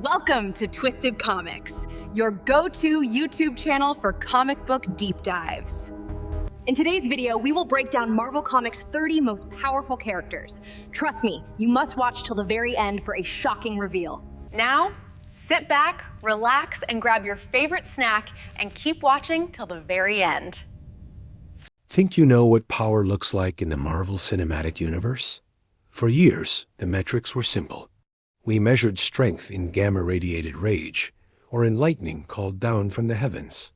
Welcome to Twisted Comics, your go-to YouTube channel for comic book deep dives. In today's video, we will break down Marvel Comics' 30 most powerful characters. Trust me, you must watch till the very end for a shocking reveal. Now, sit back, relax, and grab your favorite snack and keep watching till the very end. Think you know what power looks like in the Marvel Cinematic Universe? For years, the metrics were simple. We measured strength in gamma-radiated rage, or in lightning called down from the heavens.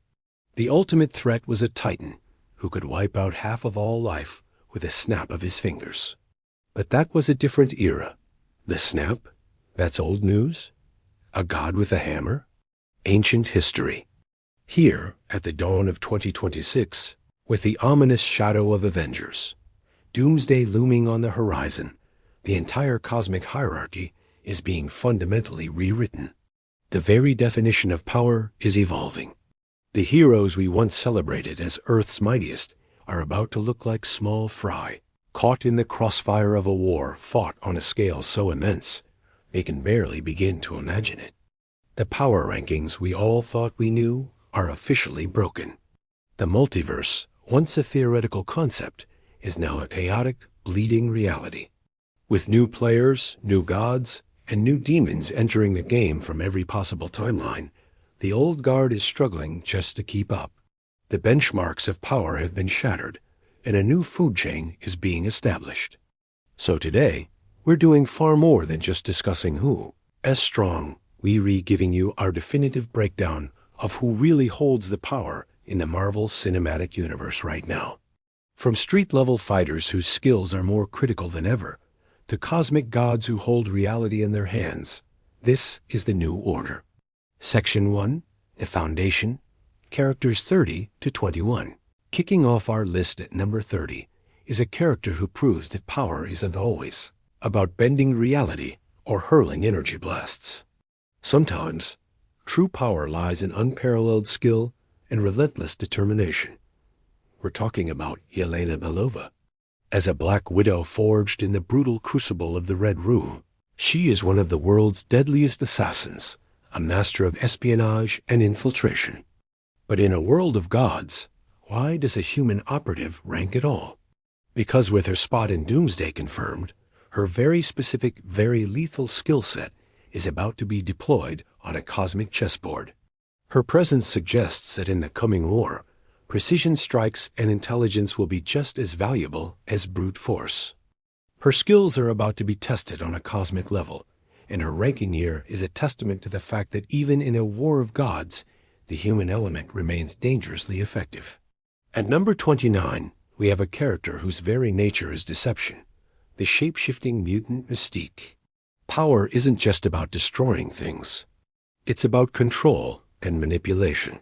The ultimate threat was a titan, who could wipe out half of all life with a snap of his fingers. But that was a different era. The snap? That's old news? A god with a hammer? Ancient history. Here, at the dawn of 2026, with the ominous shadow of Avengers, Doomsday looming on the horizon, the entire cosmic hierarchy is being fundamentally rewritten. The very definition of power is evolving. The heroes we once celebrated as Earth's mightiest are about to look like small fry, caught in the crossfire of a war fought on a scale so immense, they can barely begin to imagine it. The power rankings we all thought we knew are officially broken. The multiverse, once a theoretical concept, is now a chaotic, bleeding reality. With new players, new gods, and new demons entering the game from every possible timeline, the old guard is struggling just to keep up. The benchmarks of power have been shattered, and a new food chain is being established. So today, we're doing far more than just discussing who. As strong, we're giving you our definitive breakdown of who really holds the power in the Marvel Cinematic Universe right now. From street-level fighters whose skills are more critical than ever, to cosmic gods who hold reality in their hands, this is the new order. Section 1, the Foundation, characters 30 to 21. Kicking off our list at number 30 is a character who proves that power isn't always about bending reality or hurling energy blasts. Sometimes, true power lies in unparalleled skill and relentless determination. We're talking about Yelena Belova. As a Black Widow forged in the brutal crucible of the Red Room, she is one of the world's deadliest assassins, a master of espionage and infiltration. But in a world of gods, why does a human operative rank at all? Because with her spot in Doomsday confirmed, her very specific, very lethal skill set is about to be deployed on a cosmic chessboard. Her presence suggests that in the coming war, precision strikes and intelligence will be just as valuable as brute force. Her skills are about to be tested on a cosmic level, and her ranking here is a testament to the fact that even in a war of gods, the human element remains dangerously effective. At number 29, we have a character whose very nature is deception, the shape-shifting mutant Mystique. Power isn't just about destroying things. It's about control and manipulation.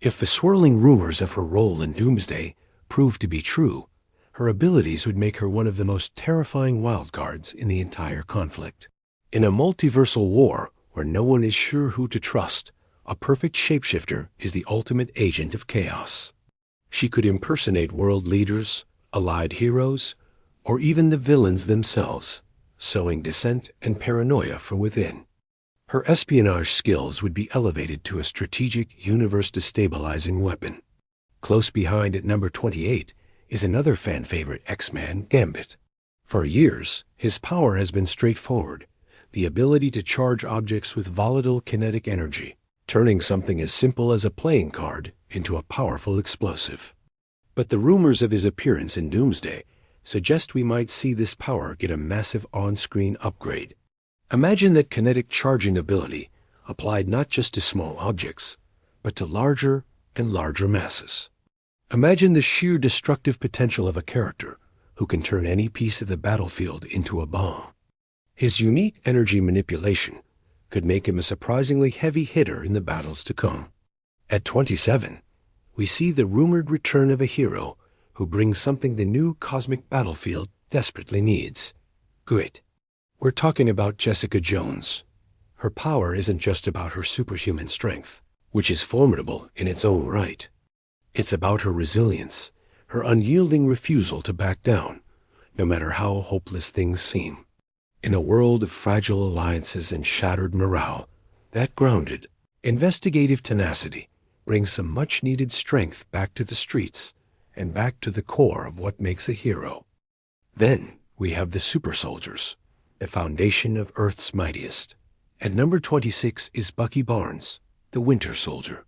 If the swirling rumors of her role in Doomsday prove to be true, her abilities would make her one of the most terrifying wildcards in the entire conflict. In a multiversal war where no one is sure who to trust, a perfect shapeshifter is the ultimate agent of chaos. She could impersonate world leaders, allied heroes, or even the villains themselves, sowing dissent and paranoia from within. Her espionage skills would be elevated to a strategic, universe-destabilizing weapon. Close behind at number 28 is another fan-favorite X-Man, Gambit. For years, his power has been straightforward, the ability to charge objects with volatile kinetic energy, turning something as simple as a playing card into a powerful explosive. But the rumors of his appearance in Doomsday suggest we might see this power get a massive on-screen upgrade. Imagine that kinetic charging ability applied not just to small objects, but to larger and larger masses. Imagine the sheer destructive potential of a character who can turn any piece of the battlefield into a bomb. His unique energy manipulation could make him a surprisingly heavy hitter in the battles to come. At 27, we see the rumored return of a hero who brings something the new cosmic battlefield desperately needs: grit. We're talking about Jessica Jones. Her power isn't just about her superhuman strength, which is formidable in its own right. It's about her resilience, her unyielding refusal to back down, no matter how hopeless things seem. In a world of fragile alliances and shattered morale, That grounded, investigative tenacity brings some much-needed strength back to the streets and back to the core of what makes a hero. Then we have the super soldiers, the foundation of Earth's mightiest. At number 26 is Bucky Barnes, the Winter Soldier.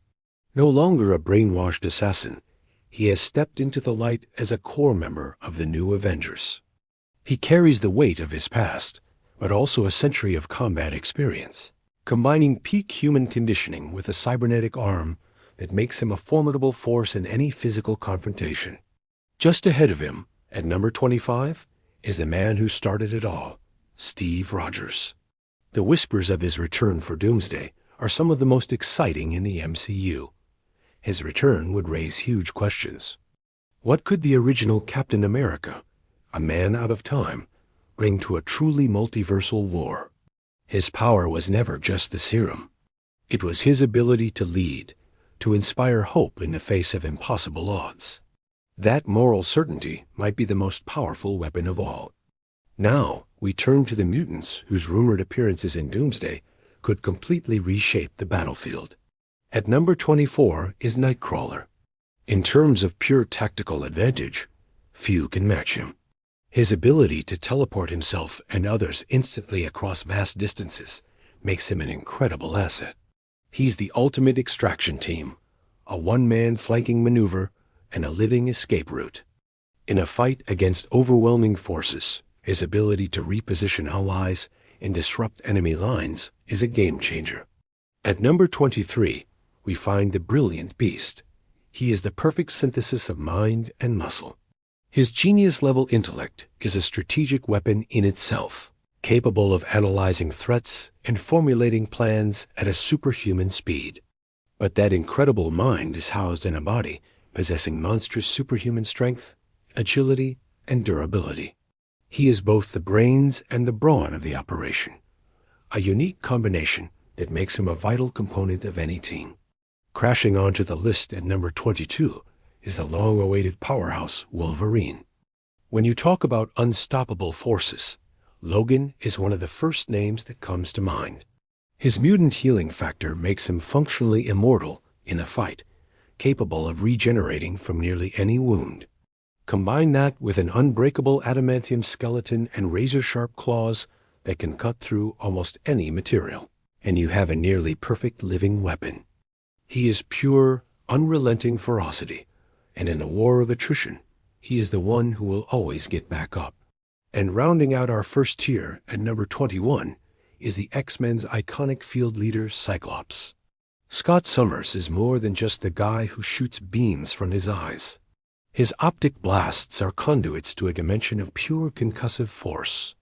No longer a brainwashed assassin, he has stepped into the light as a core member of the new Avengers. He carries the weight of his past, but also a century of combat experience, combining peak human conditioning with a cybernetic arm that makes him a formidable force in any physical confrontation. Just ahead of him, at number 25, is the man who started it all, Steve Rogers. The whispers of his return for Doomsday are some of the most exciting in the MCU. His return would raise huge questions. What could the original Captain America, a man out of time, bring to a truly multiversal war? His power was never just the serum. It was his ability to lead, to inspire hope in the face of impossible odds. That moral certainty might be the most powerful weapon of all. Now we turn to the mutants whose rumored appearances in Doomsday could completely reshape the battlefield. At number 24 is Nightcrawler. In terms of pure tactical advantage, few can match him. His ability to teleport himself and others instantly across vast distances makes him an incredible asset. He's the ultimate extraction team, a one-man flanking maneuver and a living escape route. In a fight against overwhelming forces, his ability to reposition allies and disrupt enemy lines is a game-changer. At number 23, we find the brilliant Beast. He is the perfect synthesis of mind and muscle. His genius-level intellect is a strategic weapon in itself, capable of analyzing threats and formulating plans at a superhuman speed. But that incredible mind is housed in a body possessing monstrous superhuman strength, agility, and durability. He is both the brains and the brawn of the operation, a unique combination that makes him a vital component of any team. Crashing onto the list at number 22 is the long-awaited powerhouse Wolverine. When you talk about unstoppable forces, Logan is one of the first names that comes to mind. His mutant healing factor makes him functionally immortal in a fight, capable of regenerating from nearly any wound. Combine that with an unbreakable adamantium skeleton and razor-sharp claws that can cut through almost any material, and you have a nearly perfect living weapon. He is pure, unrelenting ferocity, and in a war of attrition, he is the one who will always get back up. And rounding out our first tier at number 21 is the X-Men's iconic field leader Cyclops. Scott Summers is more than just the guy who shoots beams from his eyes. His optic blasts are conduits to a dimension of pure concussive force.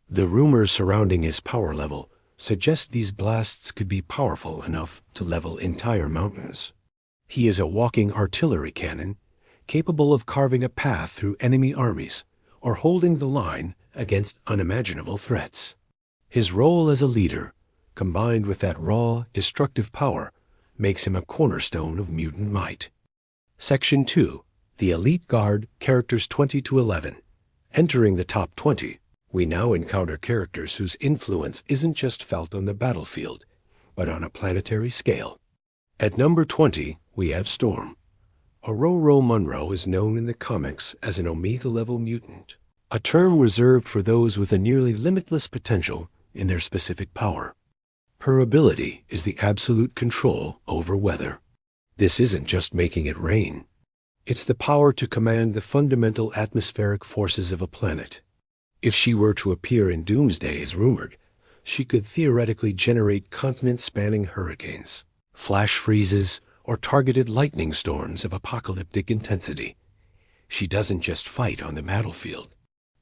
The rumors surrounding his power level suggest these blasts could be powerful enough to level entire mountains. He is a walking artillery cannon, capable of carving a path through enemy armies or holding the line against unimaginable threats. His role as a leader, combined with that raw, destructive power, makes him a cornerstone of mutant might. Section 2. The Elite Guard, characters 20 to 11. Entering the top 20, we now encounter characters whose influence isn't just felt on the battlefield, but on a planetary scale. At number 20, we have Storm. Ororo Munro is known in the comics as an Omega-level mutant, a term reserved for those with a nearly limitless potential in their specific power. Her ability is the absolute control over weather. This isn't just making it rain. It's the power to command the fundamental atmospheric forces of a planet. If she were to appear in Doomsday as rumored, she could theoretically generate continent-spanning hurricanes, flash freezes, or targeted lightning storms of apocalyptic intensity. She doesn't just fight on the battlefield.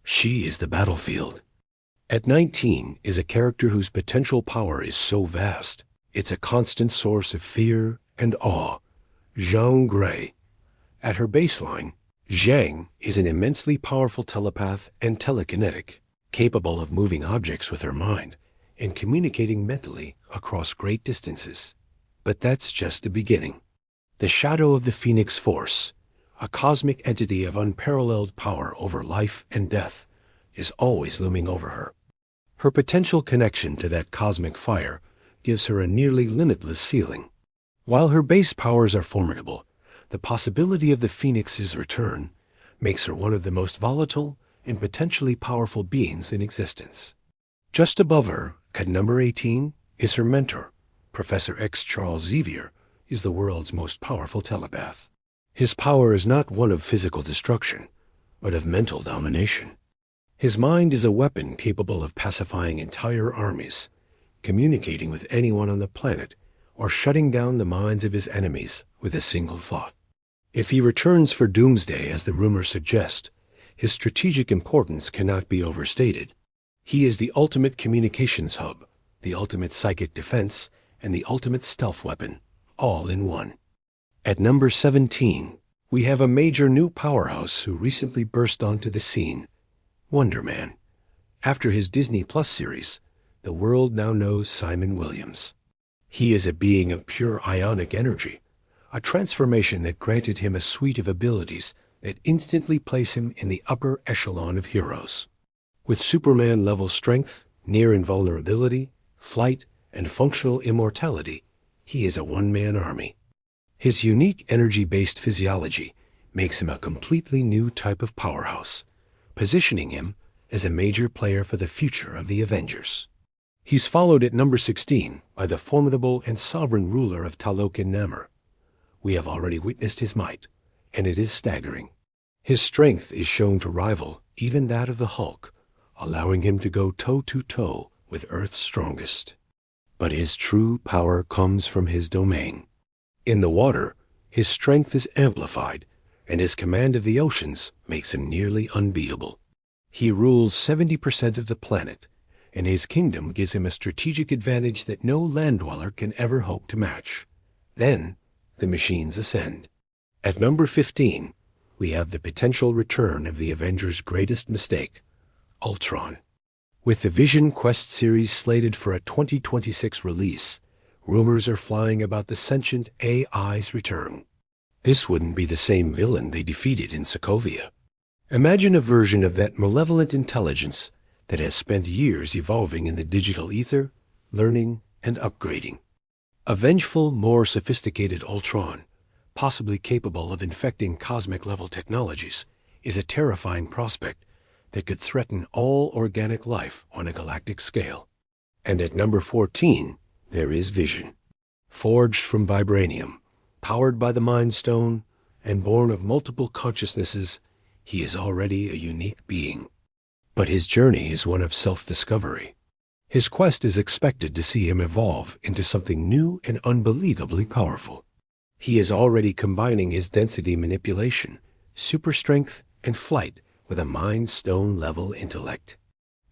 She is the battlefield. At 19 is a character whose potential power is so vast, it's a constant source of fear and awe, Jean Grey. At her baseline, Zhang is an immensely powerful telepath and telekinetic, capable of moving objects with her mind and communicating mentally across great distances. But that's just the beginning. The shadow of the Phoenix Force, a cosmic entity of unparalleled power over life and death, is always looming over her. Her potential connection to that cosmic fire gives her a nearly limitless ceiling. While her base powers are formidable, the possibility of the Phoenix's return makes her one of the most volatile and potentially powerful beings in existence. Just above her, at number 18, is her mentor. Professor X. Charles Xavier is the world's most powerful telepath. His power is not one of physical destruction, but of mental domination. His mind is a weapon capable of pacifying entire armies, communicating with anyone on the planet, or shutting down the minds of his enemies with a single thought. If he returns for Doomsday, as the rumors suggest, his strategic importance cannot be overstated. He is the ultimate communications hub, the ultimate psychic defense, and the ultimate stealth weapon, all in one. At number 17, we have a major new powerhouse who recently burst onto the scene, Wonder Man. After his Disney Plus series, the world now knows Simon Williams. He is a being of pure ionic energy, a transformation that granted him a suite of abilities that instantly place him in the upper echelon of heroes. With Superman-level strength, near invulnerability, flight, and functional immortality, he is a one-man army. His unique energy-based physiology makes him a completely new type of powerhouse, positioning him as a major player for the future of the Avengers. He's followed at number 16 by the formidable and sovereign ruler of Talokan Namur. We have already witnessed his might, and it is staggering. His strength is shown to rival even that of the Hulk, allowing him to go toe-to-toe with Earth's strongest. But his true power comes from his domain. In the water, his strength is amplified, and his command of the oceans makes him nearly unbeatable. He rules 70% of the planet, and his kingdom gives him a strategic advantage that no land dweller can ever hope to match. Then, the machines ascend. At number 15, we have the potential return of the Avengers' greatest mistake, Ultron. With the Vision Quest series slated for a 2026 release, rumors are flying about the sentient AI's return. This wouldn't be the same villain they defeated in Sokovia. Imagine a version of that malevolent intelligence that has spent years evolving in the digital ether, learning, and upgrading. A vengeful, more sophisticated Ultron, possibly capable of infecting cosmic-level technologies, is a terrifying prospect that could threaten all organic life on a galactic scale. And at number 14, there is Vision. Forged from vibranium, powered by the Mind Stone, and born of multiple consciousnesses, he is already a unique being. But his journey is one of self-discovery. His quest is expected to see him evolve into something new and unbelievably powerful. He is already combining his density manipulation, super strength, and flight with a Mind Stone-level intellect.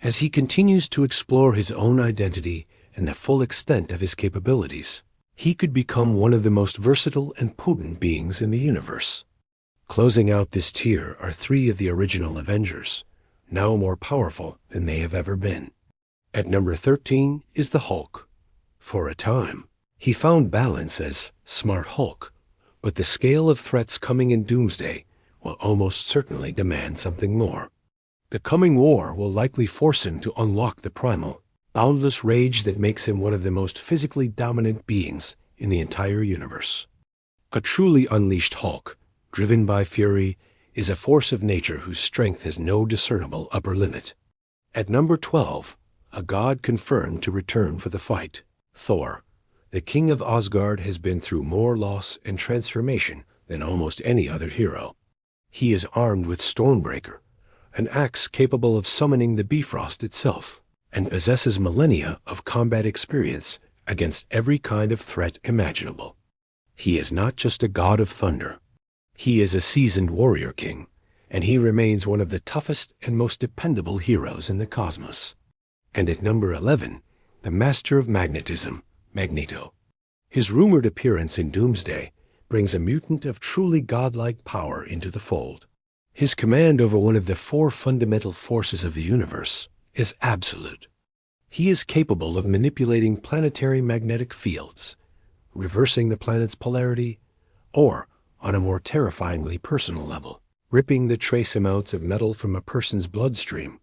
As he continues to explore his own identity and the full extent of his capabilities, he could become one of the most versatile and potent beings in the universe. Closing out this tier are 3 of the original Avengers, now more powerful than they have ever been. At number 13 is the Hulk. For a time, he found balance as Smart Hulk, but the scale of threats coming in Doomsday will almost certainly demand something more. The coming war will likely force him to unlock the primal, boundless rage that makes him one of the most physically dominant beings in the entire universe. A truly unleashed Hulk, driven by fury, is a force of nature whose strength has no discernible upper limit. At number 12, a god confirmed to return for the fight, Thor. The king of Asgard has been through more loss and transformation than almost any other hero. He is armed with Stormbreaker, an axe capable of summoning the Bifrost itself, and possesses millennia of combat experience against every kind of threat imaginable. He is not just a god of thunder. He is a seasoned warrior king, and he remains one of the toughest and most dependable heroes in the cosmos. And at number 11, the master of magnetism, Magneto. His rumored appearance in Doomsday brings a mutant of truly godlike power into the fold. His command over one of the 4 fundamental forces of the universe is absolute. He is capable of manipulating planetary magnetic fields, reversing the planet's polarity, or, on a more terrifyingly personal level, ripping the trace amounts of metal from a person's bloodstream.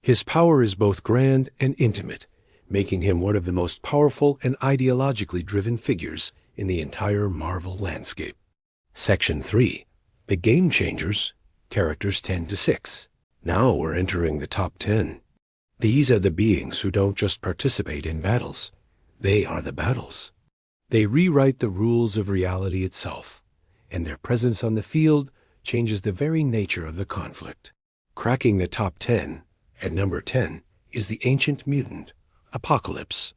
His power is both grand and intimate, making him one of the most powerful and ideologically driven figures in the entire Marvel landscape. Section 3. The Game Changers, characters 10 to 6. Now we're entering the top 10. These are the beings who don't just participate in battles. They are the battles. They rewrite the rules of reality itself, and their presence on the field changes the very nature of the conflict. Cracking the top 10, at number 10, is the ancient mutant, Apocalypse.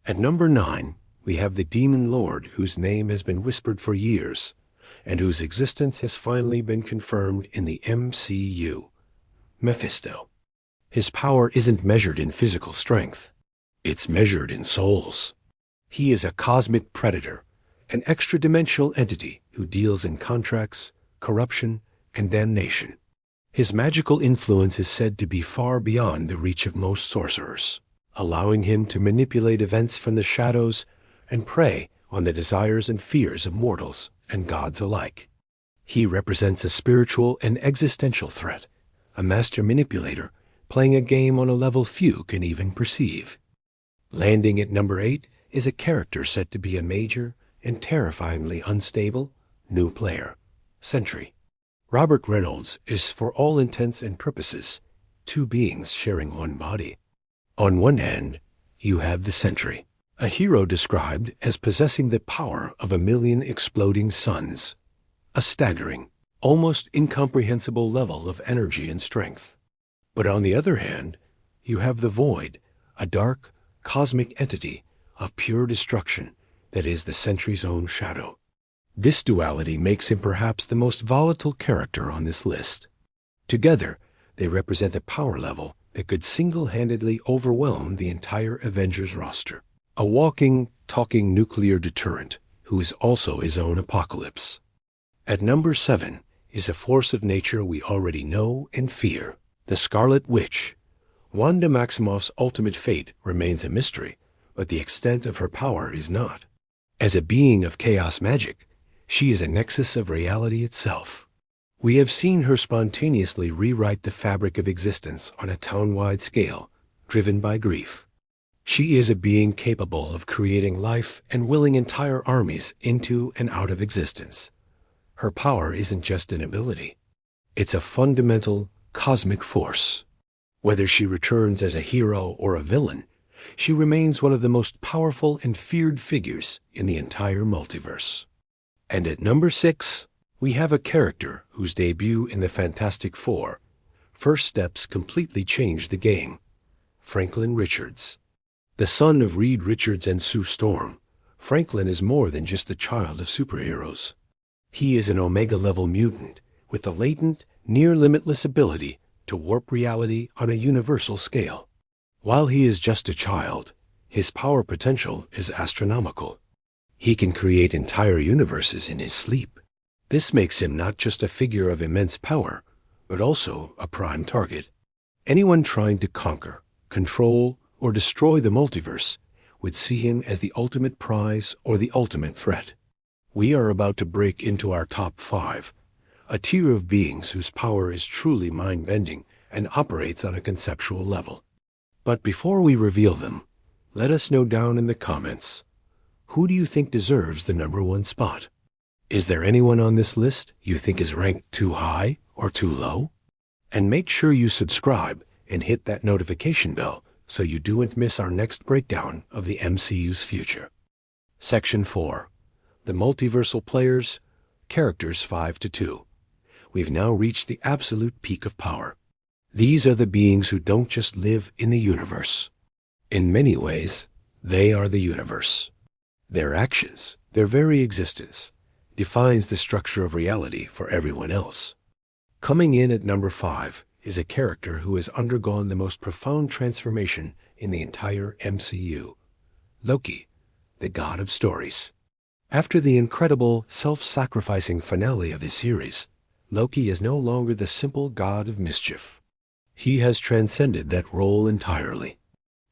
At number 9, we have the demon lord whose name has been whispered for years, and whose existence has finally been confirmed in the MCU, Mephisto. His power isn't measured in physical strength. It's measured in souls. He is a cosmic predator, an extra-dimensional entity who deals in contracts, corruption, and damnation. His magical influence is said to be far beyond the reach of most sorcerers, allowing him to manipulate events from the shadows and prey on the desires and fears of mortals and gods alike. He represents a spiritual and existential threat, a master manipulator playing a game on a level few can even perceive. Landing at number 8 is a character said to be a major and terrifyingly unstable new player, Sentry. Robert Reynolds is, for all intents and purposes, two beings sharing one body. On one hand, you have the Sentry, a hero described as possessing the power of 1,000,000 exploding suns, a staggering, almost incomprehensible level of energy and strength. But on the other hand, you have the Void, a dark, cosmic entity of pure destruction that is the Sentry's own shadow. This duality makes him perhaps the most volatile character on this list. Together, they represent a power level that could single-handedly overwhelm the entire Avengers roster. A walking, talking nuclear deterrent who is also his own apocalypse. At number 7 is a force of nature we already know and fear, the Scarlet Witch. Wanda Maximoff's ultimate fate remains a mystery, but the extent of her power is not. As a being of chaos magic, she is a nexus of reality itself. We have seen her spontaneously rewrite the fabric of existence on a town-wide scale, driven by grief. She is a being capable of creating life and willing entire armies into and out of existence. Her power isn't just an ability. It's a fundamental, cosmic force. Whether she returns as a hero or a villain, she remains one of the most powerful and feared figures in the entire multiverse. And at number 6, we have a character whose debut in the Fantastic Four first steps completely changed the game, Franklin Richards. The son of Reed Richards and Sue Storm, Franklin is more than just the child of superheroes. He is an Omega-level mutant with a latent, near-limitless ability to warp reality on a universal scale. While he is just a child, his power potential is astronomical. He can create entire universes in his sleep. This makes him not just a figure of immense power, but also a prime target. Anyone trying to conquer, control, or destroy the multiverse would see him as the ultimate prize or the ultimate threat. We are about to break into our top 5, a tier of beings whose power is truly mind-bending and operates on a conceptual level. But before we reveal them, let us know down in the comments, who do you think deserves the number 1 spot? Is there anyone on this list you think is ranked too high or too low? And make sure you subscribe and hit that notification bell so you don't miss our next breakdown of the MCU's future. Section 4. The Multiversal Players, characters 5 to 2. We've now reached the absolute peak of power. These are the beings who don't just live in the universe. In many ways, they are the universe. Their actions, their very existence, defines the structure of reality for everyone else. Coming in at number 5 is a character who has undergone the most profound transformation in the entire MCU, Loki, the god of stories. After the incredible, self-sacrificing finale of the series, Loki is no longer the simple god of mischief. He has transcended that role entirely.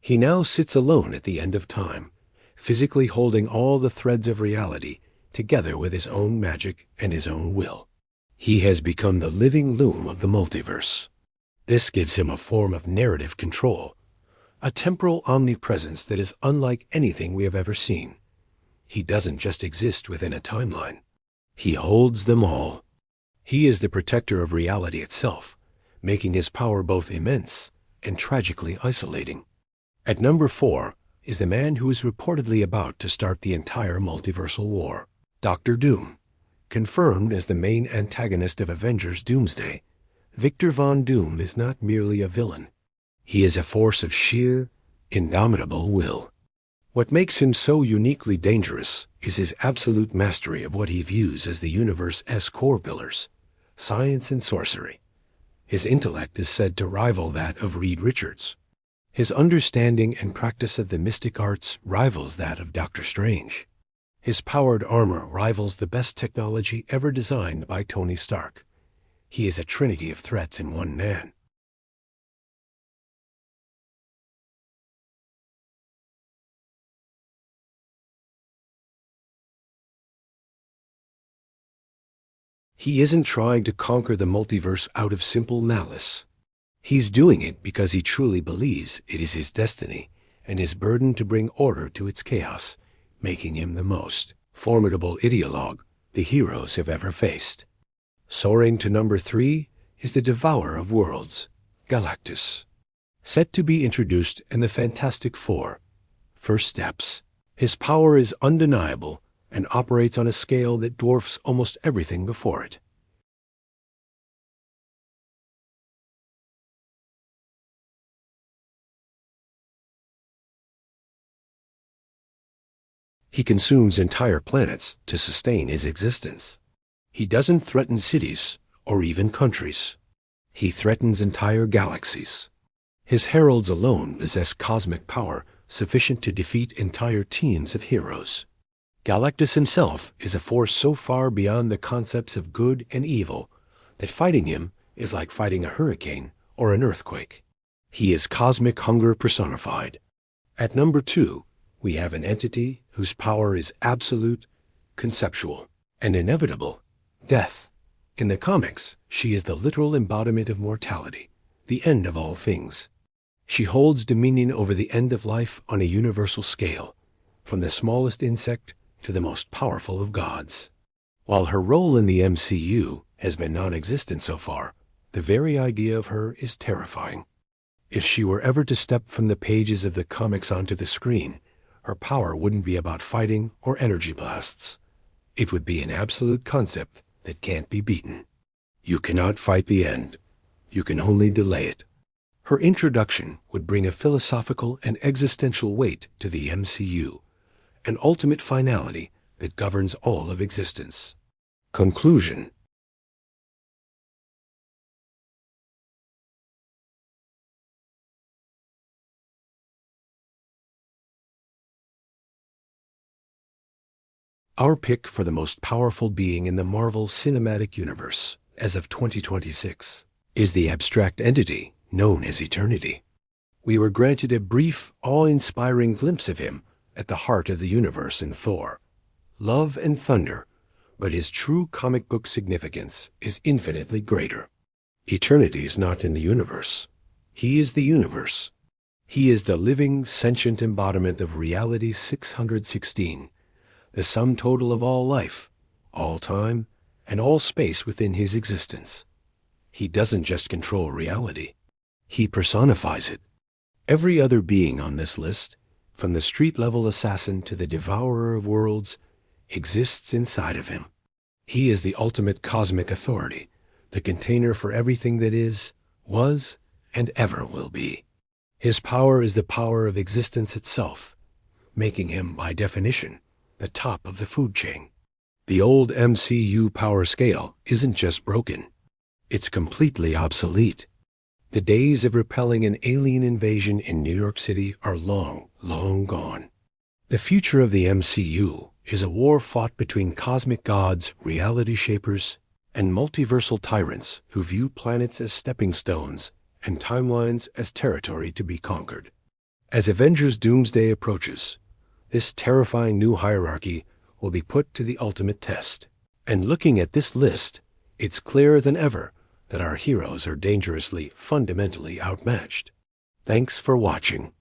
He now sits alone at the end of time, physically holding all the threads of reality together with his own magic and his own will. He has become the living loom of the multiverse. This gives him a form of narrative control, a temporal omnipresence that is unlike anything we have ever seen. He doesn't just exist within a timeline. He holds them all. He is the protector of reality itself, making his power both immense and tragically isolating. At number 4 is the man who is reportedly about to start the entire multiversal war, Dr. Doom. Confirmed as the main antagonist of Avengers Doomsday, Victor Von Doom is not merely a villain. He is a force of sheer, indomitable will. What makes him so uniquely dangerous is his absolute mastery of what he views as the universe's core pillars, science and sorcery. His intellect is said to rival that of Reed Richards. His understanding and practice of the mystic arts rivals that of Doctor Strange. His powered armor rivals the best technology ever designed by Tony Stark. He is a trinity of threats in one man. He isn't trying to conquer the multiverse out of simple malice. He's doing it because he truly believes it is his destiny and his burden to bring order to its chaos, making him the most formidable ideologue the heroes have ever faced. Soaring to number 3 is the Devourer of Worlds, Galactus. Set to be introduced in the Fantastic Four, First Steps. His power is undeniable and operates on a scale that dwarfs almost everything before it. He consumes entire planets to sustain his existence. He doesn't threaten cities or even countries. He threatens entire galaxies. His heralds alone possess cosmic power sufficient to defeat entire teams of heroes. Galactus himself is a force so far beyond the concepts of good and evil that fighting him is like fighting a hurricane or an earthquake. He is cosmic hunger personified. At number 2, we have an entity whose power is absolute, conceptual, and inevitable: death. In the comics, she is the literal embodiment of mortality, the end of all things. She holds dominion over the end of life on a universal scale, from the smallest insect to the most powerful of gods. While her role in the MCU has been non-existent so far, the very idea of her is terrifying. If she were ever to step from the pages of the comics onto the screen, her power wouldn't be about fighting or energy blasts. It would be an absolute concept that can't be beaten. You cannot fight the end. You can only delay it. Her introduction would bring a philosophical and existential weight to the MCU, an ultimate finality that governs all of existence. Conclusion. Our pick for the most powerful being in the Marvel Cinematic Universe, as of 2026, is the abstract entity known as Eternity. We were granted a brief, awe-inspiring glimpse of him at the heart of the universe in Thor, Love and Thunder, but his true comic book significance is infinitely greater. Eternity is not in the universe. He is the universe. He is the living, sentient embodiment of Reality 616, the sum total of all life, all time, and all space within his existence. He doesn't just control reality. He personifies it. Every other being on this list, from the street-level assassin to the devourer of worlds, exists inside of him. He is the ultimate cosmic authority, the container for everything that is, was, and ever will be. His power is the power of existence itself, making him, by definition, the top of the food chain. The old MCU power scale isn't just broken. It's completely obsolete. The days of repelling an alien invasion in New York City are long, long gone. The future of the MCU is a war fought between cosmic gods, reality shapers, and multiversal tyrants who view planets as stepping stones and timelines as territory to be conquered. As Avengers Doomsday approaches, this terrifying new hierarchy will be put to the ultimate test. And looking at this list, it's clearer than ever that our heroes are dangerously, fundamentally outmatched. Thanks for watching.